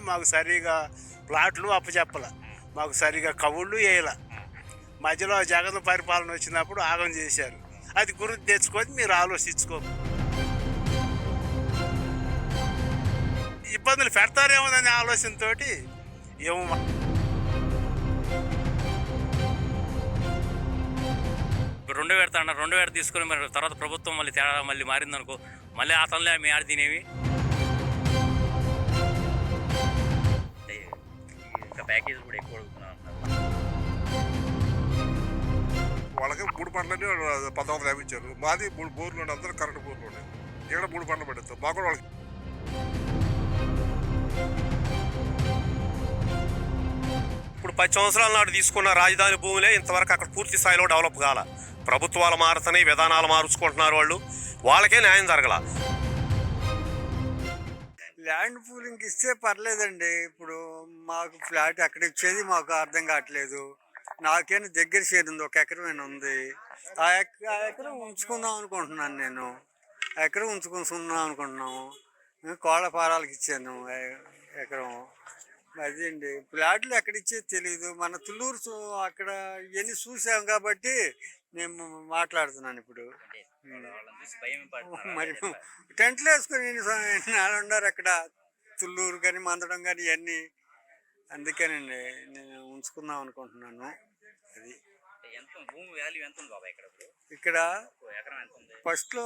మాకు సరిగా ప్లాట్లు అప్పచెప్పల, మాకు సరిగా కవుళ్ళు వేయాల. మధ్యలో జగన్ పరిపాలన వచ్చినప్పుడు ఆగం చేశారు. అది గుర్తు తెచ్చుకొని మీరు ఆలోచించుకో. ఇబ్బందులు పెడతారేమోననే ఆలోచనతో ఏమో. రెండో విడత అన్నారు, రెండో విడత తీసుకొని మరి తర్వాత ప్రభుత్వం మళ్ళీ తేడా మళ్ళీ మారిందనుకో, మళ్ళీ ఆ తనలే మీ ఆడ తినేవి. ఇంకా ప్యాకేజ్ కూడా ఎక్కువ అడుగుతున్నాను అంటారు. వాళ్ళకి 3 పంటలన్నీ 1450 ఇచ్చారు. మాది 3 బోర్లు ఉండే, అందరూ కరెంట్ బోర్లు ఉన్నాయి. ఇక్కడ 3 పంటలు పడేస్తాం. మాకు కూడా వాళ్ళకి ఇప్పుడు 10 సంవత్సరాల నాడు తీసుకున్న రాజధాని భూములే ఇంతవరకు అక్కడ పూర్తి స్థాయిలో డెవలప్ కాల. ప్రభుత్వాలు మారుతున్నాయి, విధానాలు మార్చుకుంటున్నారు వాళ్ళు, వాళ్ళకే న్యాయం జరగల. ల్యాండ్ పూలింగ్కి ఇస్తే పర్లేదండి. ఇప్పుడు మాకు ఫ్లాట్ ఎక్కడ ఇచ్చేది మాకు అర్థం కావట్లేదు. నాకేనా దగ్గర చేరింది, 1 ఎకరమైనా ఉంది. ఆ ఎకరం ఉంచుకుందాం అనుకుంటున్నాను. నేను ఎకరం ఉంచుకుందాం అనుకుంటున్నాము. కోళ్ళ ఫారాలకు ఇచ్చాను ఎకరం. అది అండి, ఫ్లాట్లు ఎక్కడ ఇచ్చేది తెలియదు. మన తుళ్ళూరు అక్కడ ఇవన్నీ చూసాం కాబట్టి నేను మాట్లాడుతున్నాను ఇప్పుడు. మరి టెంట్లు వేసుకొని ఉన్నారు అక్కడ, తుళ్ళూరు కానీ మందడం కానీ ఇవన్నీ. అందుకేనండి నేను ఉంచుకుందాం అనుకుంటున్నాను. అది ఇక్కడ ఫస్ట్లో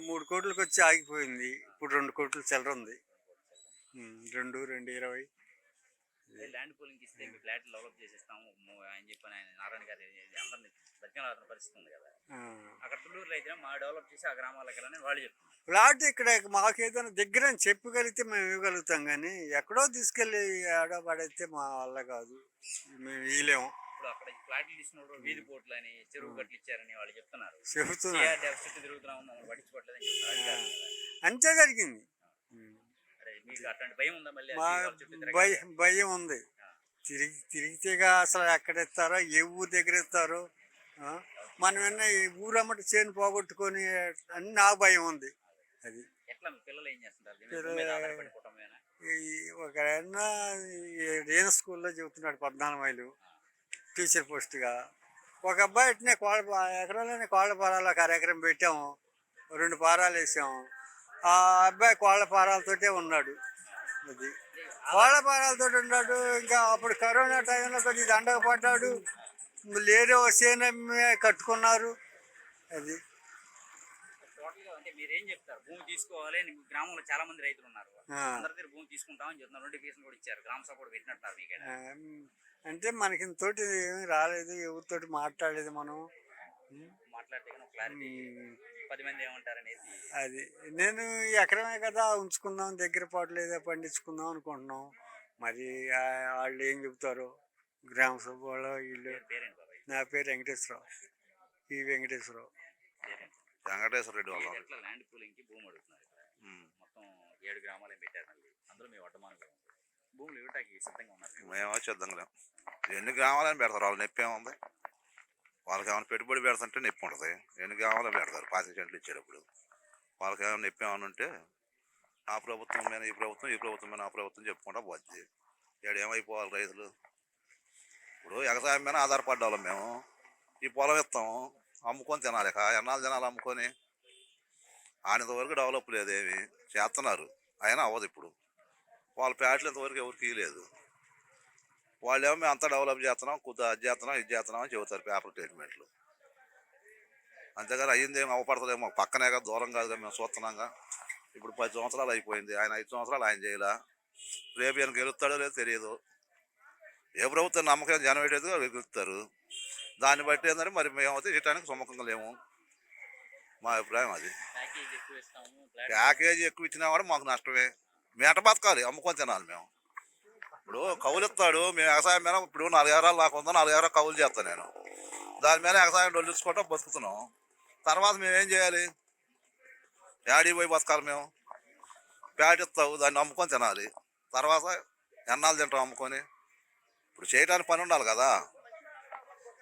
3 కోట్లకి వచ్చి ఆగిపోయింది. ఇప్పుడు 2 కోట్లు చిల్లర ఉంది. 2,20. ల్యాండ్ పూలింగ్ ఇస్తే మీ ఫ్లాట్ డెవలప్ చేసేస్తాము అని చెప్పి ఆయన నారాయణ గారు అందరినీ బతికిన పరిస్థితి ఉంది కదా. అక్కడ తుళ్ళూరులో అయితే మా డెవలప్ చేసి ఆ గ్రామాలకు వెళ్ళని వాళ్ళు చెప్తున్నారు. ఫ్లాట్ ఇక్కడ మాకు ఏదైనా దగ్గర అని చెప్పగలిగితే మేము ఇవ్వగలుగుతాం, కానీ ఎక్కడో తీసుకెళ్ళి ఏడో పడైతే మా వల్ల కాదు, మేము ఇవ్వలేము. ఇప్పుడు అక్కడ ఫ్లాట్లు తీసుకున్నప్పుడు వీధి పోట్లు అని చెరువు గట్లు ఇచ్చారని వాళ్ళు చెప్తున్నారు. చుట్టూ తిరుగుతున్నాము, మమ్మల్ని పట్టించుకోవట్లేదని చెప్తున్నారు. అంతే జరిగింది. మీకు అట్లాంటి భయం ఉందా? మళ్ళీ భయం ఉంది. తిరిగితేగా అసలు ఎక్కడ ఇస్తారో, ఏ ఊరు దగ్గర ఇస్తారో. మనం ఏమన్నా ఈ ఊరమ్మటి చేను పోగొట్టుకొని అని నాకు భయం ఉంది. అది పిల్లలు ఏం చేస్తుంటారు? ఒకరైనా రేణ స్కూల్లో చెబుతున్నాడు 14 మైలు టీచర్ పోస్ట్గా. ఒక అబ్బాయి ఇట్నే ఎకరంలోనే కోళ్ళ పారాలు 1/2 ఎకరం పెట్టాము, 2 పారాలు వేసాము. ఆ అబ్బాయి కోళ్ళ పారాలతోటే ఉన్నాడు. అది కోళ్ళ పారాలతో ఉన్నాడు. ఇంకా అప్పుడు కరోనా టైంలో కొద్ది దండగ పడ్డాడు. లేదో సేన కట్టుకున్నారు. అది మీరేం చెప్తారు? భూమి తీసుకోవాలి, గ్రామంలో చాలా మంది రైతులు ఉన్నారు, అందరి దగ్గర భూమి తీసుకుంటామని చెప్తున్నారు. నోటిఫికేషన్ కూడా ఇచ్చారు, గ్రామ సభ కూడా పెట్టినట్టారు మీకు. అంటే మనకి తోటి ఏమీ రాలేదు, ఎవరితోటి మాట్లాడలేదు. మనం మాట్లాడితే క్లారిటీ 10 మంది ఏమంటారు అనేది. అది నేను ఈ ఎకరమే కదా ఉంచుకుందాం, దగ్గర పాటలేదా పండించుకుందాం అనుకుంటున్నాం. మరి వాళ్ళు ఏం చెబుతారో గ్రామ సభ వాళ్ళు వీళ్ళు. నా పేరు వెంకటేశ్వరరావు, ఈ వెంకటేశ్వరరావు. వెంకటేశ్వర రెడ్డి వాళ్ళు ల్యాండ్ పూలింగ్కి భూమి అడుగుతున్నారు. మొత్తం 7 గ్రామాలు పెట్టారు. అందులో మీ వర్తమాన భూములు ఇవ్వటానికి సిద్ధంగా ఉన్నారు. మేము సిద్ధంగా ఎన్ని గ్రామాలని పెడతారు, వాళ్ళు నొప్పి ఏముంది? వాళ్ళకి ఏమైనా పెట్టుబడి పెడతాంటే నొప్పి ఉంటుంది. ఎన్ని గ్రామాలు పెడతారు 25 సెంట్లు ఇచ్చేటప్పుడు. వాళ్ళకి ఏమైనా నొప్పి ఏమైనా ఉంటే ఆ ప్రభుత్వం మీద ఈ ప్రభుత్వం, ఈ ప్రభుత్వం మీద ఆ ప్రభుత్వం చెప్పుకుంటా పోద్ది. ఇక్కడ ఏమైపోవాలి రైతులు? ఇప్పుడు వ్యవసాయం మీద ఆధారపడ్డాం మేము. ఈ పొలం ఇస్తాము, అమ్ముకొని తినాలి. ఎన్నాళ్ళు తినాలి అమ్ముకొని? ఆనంతవరకు డెవలప్ లేదేమి చేస్తున్నారు, అయినా అవ్వదు. ఇప్పుడు వాళ్ళ ప్యాట్లు ఇంతవరకు ఎవరికి ఇవ్వలేదు. వాళ్ళు ఏమో మేము అంతా డెవలప్ చేస్తున్నాం, కొద్దిగా అది చేస్తున్నాం, ఇది చేస్తున్నాం అని చెబుతారు పేపర్ స్టేట్మెంట్లు. అంతేగాని అయ్యింది ఏమి అవ్వపడతలేమో. పక్కనే కదా, దూరం కాదుగా, మేము చూస్తున్నాంగా. ఇప్పుడు 10 సంవత్సరాలు అయిపోయింది, ఆయన 5 సంవత్సరాలు ఆయన చేయలే. రేపు ఈయన గెలుస్తాడో లేదో తెలియదు. ఏ ప్రభుత్వం నమ్మకం జనం పెట్టేదిగా గెలుస్తారు. దాన్ని బట్టి ఏంటంటే మరి మేమైతే చేయడానికి సుముఖంగా లేము. మా అభిప్రాయం అది. ప్యాకేజీ ఎక్కువ ఇచ్చినా కూడా మాకు నష్టమే. మేట బతకాలి, అమ్ముకొని తినాలి మేము. ఇప్పుడు కౌలు ఇస్తాడు, మేము వ్యవసాయం మీద ఇప్పుడు 4 ఎకరాలు నాకు ఉందో 4 ఎకరాలు కౌలు చేస్తాను నేను. దాని మీద వ్యవసాయం డొల్లించుకుంటూ బతుకుతున్నాం. తర్వాత మేమేం చేయాలి? యాడికి పోయి బతకాలి మేము? ప్యాట్ ఇస్తావు, దాన్ని అమ్ముకొని తినాలి. తర్వాత ఎన్నాళ్ళు తింటాం అమ్ముకొని? ఇప్పుడు చేయడానికి పని ఉండాలి కదా.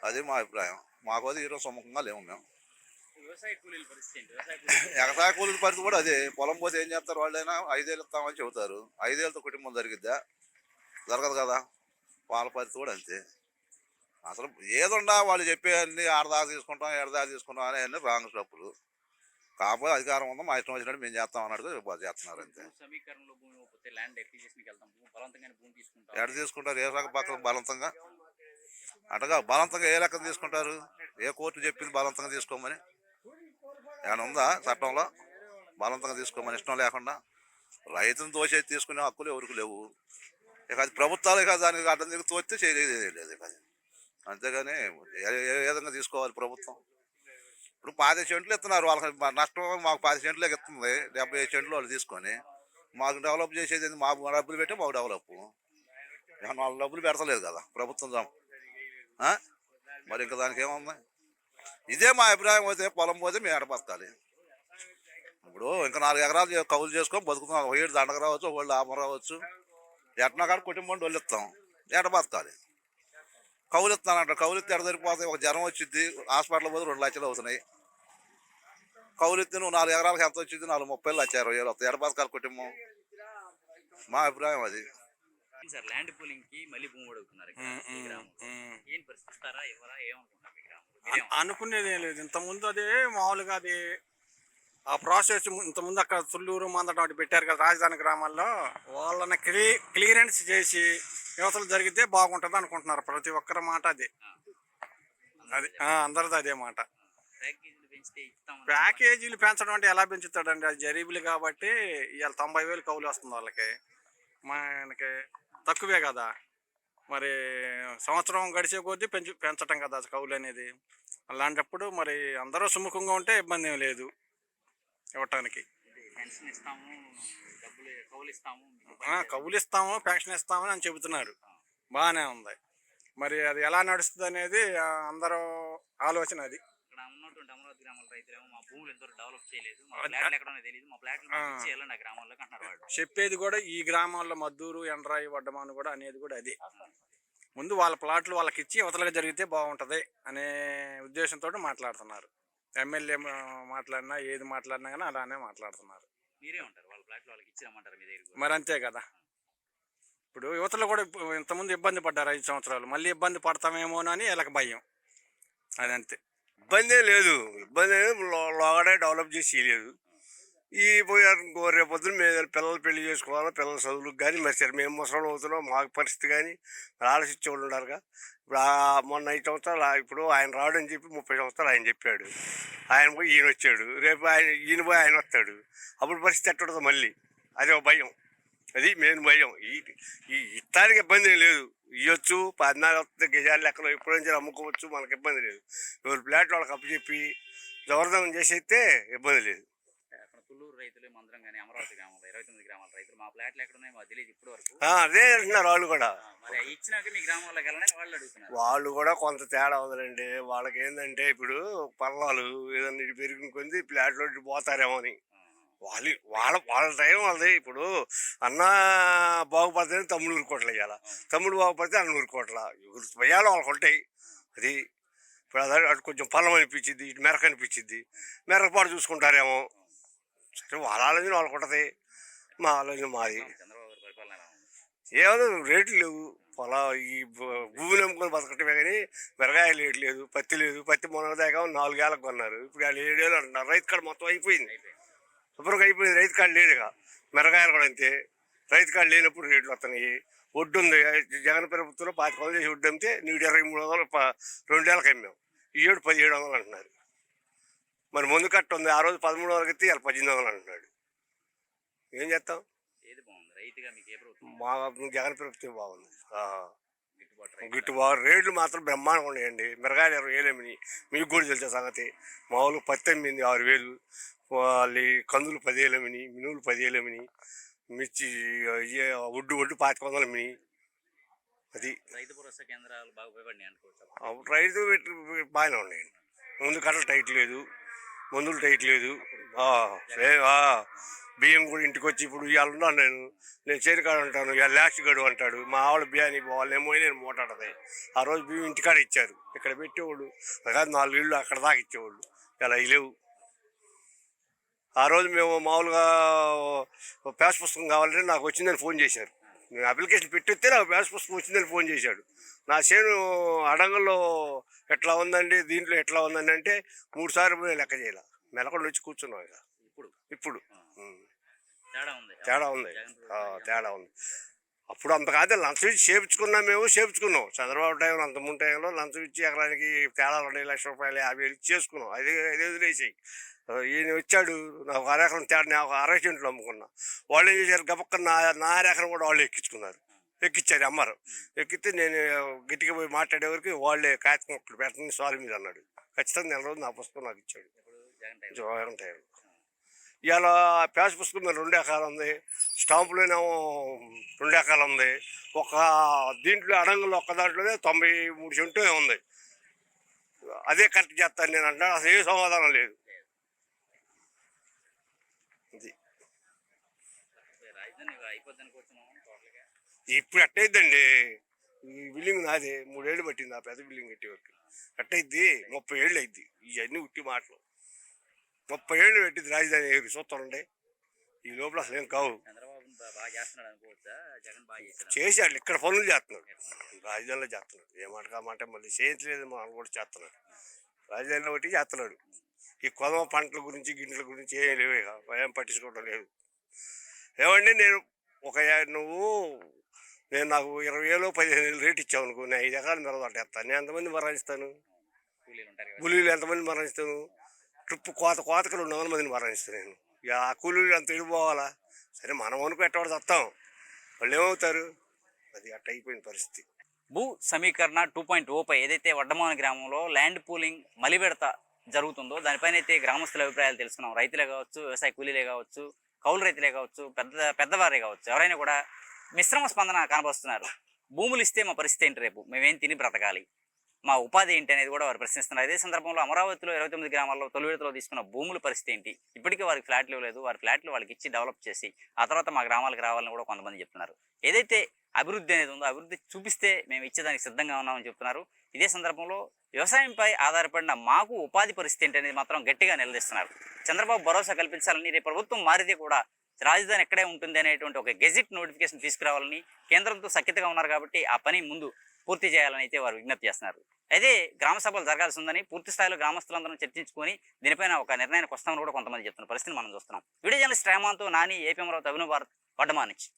అది మా అభిప్రాయం. మాకు అది ఈరోజు సుముఖంగా లేవు మేము. వ్యవసాయ కూలీల పరిస్థితి ఏంటి? వ్యవసాయ కూలీలు వ్యవసాయ కూలీల పరిస్థితి కూడా అదే. పొలం పోతే ఏం చేస్తారు వాళ్ళైనా? 5 ఏళ్ళు ఇస్తామని చెబుతారు. 5 ఏళ్ళతో కుటుంబం జరిగిద్దా? జరగదు కదా. వాళ్ళ పరిస్థితి కూడా అంతే. అసలు ఏదుండా వాళ్ళు చెప్పేవన్నీ ఆడదాకా తీసుకుంటాం ఏడదాకా తీసుకుంటాం అని అన్నీ రాంగ్ స్టెప్పులు. కాకపోతే అధికారం ఉందో మా ఇష్టం వచ్చినట్టు మేము చేస్తాం అన్నట్టుగా చేస్తున్నారు అంతే. సమీకరణలో భూమి ఇవ్వకపోతే ల్యాండ్ ఎక్విజిషన్కి వెళ్తాం, బలవంతంగానే భూమి తీసుకుంటాం. ఎక్కడ తీసుకుంటారు? ఏ రకం పక్కన బలవంతంగా? అటగా బలవంతంగా ఏ రకం తీసుకుంటారు? ఏ కోర్టు చెప్పింది బలవంతంగా తీసుకోమని? ఏమైనా ఉందా చట్టంలో బలవంతంగా తీసుకోమని? ఇష్టం లేకుండా రైతును తోసేది తీసుకునే హక్కులు ఎవరికి లేవు. ఇక అది ప్రభుత్వాలు ఇక దానికి అడ్డం దిగి తోస్తే చేయలేదు లేదు. ఇక అది అంతేగాని ఏ విధంగా తీసుకోవాలి ప్రభుత్వం? ఇప్పుడు 10 సెంట్లు ఇస్తున్నారు వాళ్ళకి నష్టం. మాకు 10 సెంట్లకి ఇస్తుంది, 75 సెంట్లు వాళ్ళు తీసుకొని మాకు డెవలప్ చేసేది మాకు డబ్బులు పెట్టి మాకు డెవలప్. వాళ్ళు డబ్బులు పెడతలేదు కదా ప్రభుత్వం. మరి ఇంకా దానికి ఏముంది? ఇదే మా అభిప్రాయం. అయితే పొలం పోతే మేము ఎడ బతకాలి. ఇప్పుడు ఇంకా 4 ఎకరాలు కౌలు చేసుకొని బతుకుతున్నాం. ఒక ఏడు దండగ రావచ్చు, ఒక వాళ్ళు లాభం రావచ్చు. ఎట్నా కాడ కుటుంబం డొల్లు ఇస్తాం, ఎడ బతకాలి. కౌలు ఇస్తానంట. కౌలు ఇస్తే ఎడ సరిపోతాయి? ఒక జ్వరం వచ్చింది హాస్పిటల్ పోతే 2 లక్షలు అవుతున్నాయి. కౌలు ఇస్తే నువ్వు 4 ఎకరాలకు ఎంత వచ్చింది? 40-30 లక్షలు 20,000 వస్తాయి. ఎడ బతకాలి కుటుంబం? మా అభిప్రాయం అది. సార్ ల్యాండ్ పూలింగ్ కి మళ్ళీ భూమి అడుగుతున్నారు ఇక్కడ ఈ గ్రామం. ఏం పరిస్థితి? ఇస్తారా ఎవరా ఏమనుకుంటున్నారు ఈ గ్రామంలో? అనుకునేది ఏం లేదు. ఇంతకుముందు అదే మామూలుగా అది ఆ ప్రాసెస్ ఇంతకుముందు అక్కడ తుళ్ళూరు మందడం అటు పెట్టారు కదా రాజధాని గ్రామాల్లో. వాళ్ళని క్లియరెన్స్ చేసి యువతలు జరిగితే బాగుంటుంది అనుకుంటున్నారు. ప్రతి ఒక్కరి మాట అదే. అది అందరిది అదే మాట. ప్యాకేజీలు పెంచితే ఇస్తామని ప్యాకేజీలు పెంచడం అంటే ఎలా పెంచుతాడండి? అది జరీబులు కాబట్టి ఇవాళ 90,000 కౌలు వస్తుంది వాళ్ళకి. మనకి తక్కువే కదా. మరి సంవత్సరం గడిచే కొద్దీ పెంచటం కదా కౌలు అనేది. అలాంటప్పుడు మరి అందరూ సుముఖంగా ఉంటే ఇబ్బంది ఏం లేదు ఇవ్వటానికి. పెన్షన్ ఇస్తాము, డబ్బులు కౌలు ఇస్తాము, కౌలు ఇస్తాము, పెన్షన్ ఇస్తామని అని చెబుతున్నారు. బాగానే ఉంది. మరి అది ఎలా నడుస్తుంది అనేది అందరూ ఆలోచన. అది ఇక్కడ ఉన్నటువంటి అమరావతి గ్రామాల రైతులేమో మా భూములు ఎంతో డెవలప్ చేయలేదు, మా ప్లాట్లు ఎక్కడో తెలియదు, మా ప్లాట్లు చేయాలని ఆ గ్రామాల్లోకి అంటున్నారు వాళ్ళు. చెప్పేది కూడా ఈ గ్రామాల్లో మద్దూరు, ఎండ్రాయి, వడ్డమాను కూడా అనేది కూడా అది. ముందు వాళ్ళ ప్లాట్లు వాళ్ళకి ఇచ్చి అవతలగా జరిగితే బాగుంటుంది అనే ఉద్దేశంతో మాట్లాడుతున్నారు. ఎమ్మెల్యే మాట్లాడినా ఏది మాట్లాడినా కానీ అలానే మాట్లాడుతున్నారు. మీరేమంటారు? వాళ్ళ ప్లాట్లు వాళ్ళకి ఇచ్చిరమ్మంటారు మీ దగ్గర? మరి అంతే కదా. ఇప్పుడు యువతలు కూడా ఇంతకుముందు ఇబ్బంది పడ్డారు 5 సంవత్సరాలు. మళ్ళీ ఇబ్బంది పడతామేమోనని వీళ్ళకి భయం. అదంతే. ఇబ్బంది లేదు. ఇబ్బంది లోగడే డెవలప్ చేసి లేదు. ఈ పోయారు ఇంకో రేపు పొద్దున మేము పిల్లలు పెళ్లి చేసుకోవాలి, పిల్లల చదువులకు కానీ మరి సరే మేము ముసలు అవుతున్నాం. మాకు పరిస్థితి కానీ ఆలోచించేవాళ్ళు ఉన్నారుగా. ఇప్పుడు మొన్న 5 సంవత్సరాలు ఇప్పుడు ఆయన రావడం చెప్పి 30 సంవత్సరాలు ఆయన చెప్పాడు. ఆయన పోయి ఈయన వచ్చాడు. రేపు ఈయన పోయి ఆయన వస్తాడు. అప్పుడు పరిస్థితి ఎట్టుంటుందో మళ్ళీ అదే ఒక భయం. అది మెయిన్ భయం. ఈ ఇత్తానికి ఇబ్బంది లేదు. ఇవ్వచ్చు 14 గజాల లెక్కలో ఎప్పుడు నుంచి అమ్ముకోవచ్చు. మనకు ఇబ్బంది లేదు. ఎవరు ప్లాట్లు వాళ్ళకి అప్పచెప్పి జబర్దనం చేసేస్తే ఇబ్బంది లేదు. అక్కడ తుళ్ళూరు రైతులు మందరం కానీ అమరావతి గ్రామంలో 29 గ్రామాల రైతులు మా ప్లాట్లు ఎక్కడ ఉన్నాయి మాకు తెలియదు ఇప్పటి వరకు. అదే అంటున్నారు వాళ్ళు కూడా. మరి ఇచ్చినాక మీ గ్రామంలోకి వెళ్ళని వాళ్ళు అడుగుతున్నారు. వాళ్ళు కూడా కొంత తేడా ఉందండి. వాళ్ళకి ఏంటంటే ఇప్పుడు పల్లాలు ఏదన్నా ఇటు పెరిగిన కొంది ప్లాట్లో ఇటు పోతారేమో అని వాళ్ళ టైం వాళ్ళది. ఇప్పుడు అన్న బాగుపడితేనే తమ్ముడు ఊరుకోవట్లే ఇవ్వాలి, తమ్ముడు బాగుపడితే అన్న ఊరుకోవట్లా. భయాలు వాళ్ళకి ఉంటాయి. అది ఇప్పుడు అటు కొంచెం పల్లం అనిపించింది, ఇటు మెరక అనిపించింది. మెరకపాటు చూసుకుంటారేమో. సరే వాళ్ళ ఆలోచన వాళ్ళకు ఉంటుంది, మా ఆలోచన మాది. చంద్రబాబు గారి పరిపాలన ఎలా ఉంది? ఏమన్నా రేట్లు లేవు. ఈ భూమిని అమ్ముకొని బతకటమే కానీ మిరగాయలు రేటు లేదు, పత్తి లేదు. పత్తి మొన్న దాకా 4 ఏళ్ళకు కొన్నారు, ఇప్పుడు వాళ్ళు 7 ఏళ్ళు అంటున్నారు. రైతు కాడ మొత్తం అయిపోయింది, శుభ్రంగా అయిపోయింది. రైతు కాడ లేదుగా. మిరగాయలు కూడా అంతే. రైతు కాడ లేనప్పుడు రేట్లు వస్తున్నాయి. ఒడ్డు ఉంది. జగన్ ప్రభుత్వంలో 25 చేసి ఒడ్డు అమ్మితే 12300 2 ఏళ్ళకి అమ్మాం. ఈ ఏడు 1700 అంటున్నారు. మరి ముందు కట్ట ఉంది. ఆ రోజు 1300 ఎత్తి ఇలా 1800 అంటున్నాడు. ఏం చేస్తాం? ఏది బాగుంది రైతుగా మీకు? ఏ ప్రభుత్వం? మా జగన్ ప్రభుత్వం బాగుంది. గిట్టుబాటు రేట్లు మాత్రం బ్రహ్మాండంగా ఉన్నాయండి. మిరగాయలు 20,000 అమ్మినాయి. మీకు కూడా తెలిసే సంగతి. మామూలు పత్తి అమ్మింది 6,000. వాళ్ళు కందులు 10,000 అమ్మినాయి, మినువులు 10,000 అమ్మినాయి. మిర్చి ఒడ్డు 500 అమ్మినాయి. అది రైతు భరోసా కేంద్రాలు బాగా ఉపయోగపడినాయి అనుకోవచ్చు. రైతు బాగానే ఉన్నాయండి. ముందు కట్టలు టైట్ లేదు, మందులు టైట్ లేదు. బియ్యం కూడా ఇంటికి వచ్చి ఇప్పుడు ఇవాళ ఉన్నాను నేను చేరికాడ ఉంటాను, ఇవాళ లాస్ట్ గడువు అంటాడు. మా ఆవిడ బియ్యాన్ని పోవాలి ఏమో నేను మూటాడతాయి. ఆ రోజు బియ్యం ఇంటికాడ ఇచ్చారు, ఇక్కడ పెట్టేవాళ్ళు. కాదు 4 ఇళ్ళు అక్కడ దాకా ఇచ్చేవాళ్ళు. ఇలా లేవు. ఆ రోజు మేము మామూలుగా ప్యాస్ పుస్తకం కావాలంటే నాకు వచ్చిందని ఫోన్ చేశారు. నేను అప్లికేషన్ పెట్టిస్తే నాకు ప్యాస్ పుస్తకం వచ్చిందని ఫోన్ చేశాడు. నా చేను అడంగల్లో ఎట్లా ఉందండి, దీంట్లో ఎట్లా ఉందండి అంటే 3 సార్లు లెక్క చేయాలి. మెలకుండా వచ్చి కూర్చున్నాం ఇక. ఇప్పుడు తేడా ఉంది. తేడా ఉంది, తేడా ఉంది. అప్పుడు అంతకాదే లంచం ఇచ్చి చేపించుకున్నాం. చంద్రబాబు టైంలో అంతముందు టైంలో లంచం ఇచ్చి ఎకరానికి తేడాలు 2 లక్షల రూపాయలు 50,000 ఇచ్చి చేసుకున్నాం. అది వదిలేసాయి. ఈయన వచ్చాడు, నాకు అరెకరం తేడా, నేను 60 సెంట్లు అమ్ముకున్నా. వాళ్ళు ఏం చేశారు, గబక్క నా అరెకరం కూడా వాళ్ళు ఎక్కిచ్చారు అమ్మారు. ఎక్కితే నేను గట్టిగా పోయి మాట్లాడేవరకు వాళ్ళే కాగితం మొక్కలు పెట్టండి సాల్వ్ మీద అన్నాడు. ఖచ్చితంగా 1 నెల రోజు నా పుస్తకం నాకు ఇచ్చాడు. జగన్ టైం ఇలా ప్యాస్ పుస్తకం మీద 2 ఎకరాలు ఉంది, స్టాంపులోనేమో 2 ఎకరాలు ఉంది. ఒక దీంట్లో అడంగులో ఒక్క దాంట్లోనే 93 సెంటు ఉంది. అదే కరెక్ట్ చేస్తాను నేను అంటున్నాను. అసలు ఏ సమాధానం లేదు. ఇది రాజధాని అయిపోద్ది అనుకుంటున్నాం టోటల్గా. ఇప్పుడు ఎట్టయిద్దండి, ఈ బిల్డింగ్ నాదే 3 ఏళ్ళు పట్టింది ఆ పెద్ద బిల్డింగ్ కట్టే వరకు. ఎట్టయిద్ది 30 ఏళ్ళు అయింది. ఇవన్నీ ఉట్టి మాటలు. 30 ఏళ్ళు పెట్టింది రాజధాని చూస్తానండి. ఈ లోపల అసలు ఏం కావు. చంద్రబాబు బాగా చేస్తున్నాడు అనుకోవచ్చా? జగన్ బాగా చేశాడు. చేశాడు, ఇక్కడ పనులు చేస్తున్నాడు, రాజధానిలో చేస్తున్నాడు. ఏ మాట కామాట మళ్ళీ చేయట్లేదు, మనం కూడా చేస్తున్నాడు. రాజధానిలో బట్టి చేస్తున్నాడు. ఈ కొదమ పంటల గురించి గింటల గురించి ఏం లేవు, ఏం పట్టించుకోవడం లేదు. ఏమండి నేను నాకు 20,000 15,000 రేట్ ఇచ్చావు అనుకో, నేను 5 ఎకరాలు మెరవదాటేస్తాను. నేను ఎంతమంది మరణిస్తాను? కూలీలు ఉంటారు కదా. కూలీలు ఎంతమంది మరణిస్తాను? ట్రిప్ కోతకు 200 మందిని మరణిస్తాను నేను. ఇక ఆ కూలీలు అంత వెళ్ళిపోవాలా? సరే మనం అనుకు ఎట్టవాడు వస్తాం, వాళ్ళు ఏమవుతారు? అది అట్ట అయిపోయిన పరిస్థితి. భూ సమీకరణ 2.0పై ఏదైతే వడ్డమాన గ్రామంలో ల్యాండ్ పూలింగ్ మలిబెడత జరుగుతుందో దానిపైన అయితే గ్రామస్తుల అభిప్రాయాలు తెలుసుకున్నాం. రైతులే కావచ్చు, వ్యవసాయ కూలీలే కావచ్చు, కౌలు రైతులే కావచ్చు, పెద్దవారే కావచ్చు, ఎవరైనా కూడా మిశ్రమ స్పందన కనబరుస్తున్నారు. భూములు ఇస్తే మా పరిస్థితి ఏంటి, రేపు మేమేం తిని బ్రతకాలి, మా ఉపాధి ఏంటి అనేది కూడా వారు ప్రశ్నిస్తున్నారు. అదే సందర్భంలో అమరావతిలో 29 గ్రామాల్లో తొలి విడతలో తీసుకున్న భూముల పరిస్థితి ఏంటి, ఇప్పటికీ వారికి ఫ్లాట్లు ఇవ్వలేదు, వారి ఫ్లాట్లు వాళ్ళకి ఇచ్చి డెవలప్ చేసి ఆ తర్వాత మా గ్రామాలకు రావాలని కూడా కొంతమంది చెప్తున్నారు. ఏదైతే అభివృద్ధి అనేది ఉందో అభివృద్ధి చూపిస్తే మేము ఇచ్చేదానికి సిద్ధంగా ఉన్నామని చెప్తున్నారు. ఇదే సందర్భంలో వ్యవసాయంపై ఆధారపడిన మాకు ఉపాధి పరిస్థితి ఏంటి అనేది మాత్రం గట్టిగా నిలదీస్తున్నారు. చంద్రబాబు భరోసా కల్పించాలని, రేపు ప్రభుత్వం మారితే కూడా రాజధాని ఎక్కడే ఉంటుంది అనేటువంటి ఒక గెజిట్ నోటిఫికేషన్ తీసుకురావాలని కేంద్రంతో సఖ్యతగా ఉన్నారు కాబట్టి ఆ పని ముందు పూర్తి చేయాలని అయితే వారు విజ్ఞప్తి చేస్తున్నారు. అయితే గ్రామ సభలు జరగాల్సి ఉందని పూర్తి స్థాయిలో గ్రామస్తులందరూ చర్చించుకొని దీనిపైన ఒక నిర్ణయానికి వస్తామని కూడా కొంతమంది చెప్తున్న పరిస్థితిని మనం చూస్తున్నాం. వీడియో జర్నలిస్ట్ రేమాంతో నాని, ఏపీ అమరావతి, అభినవ్ భారత్, వడ్డమానిచ్చి.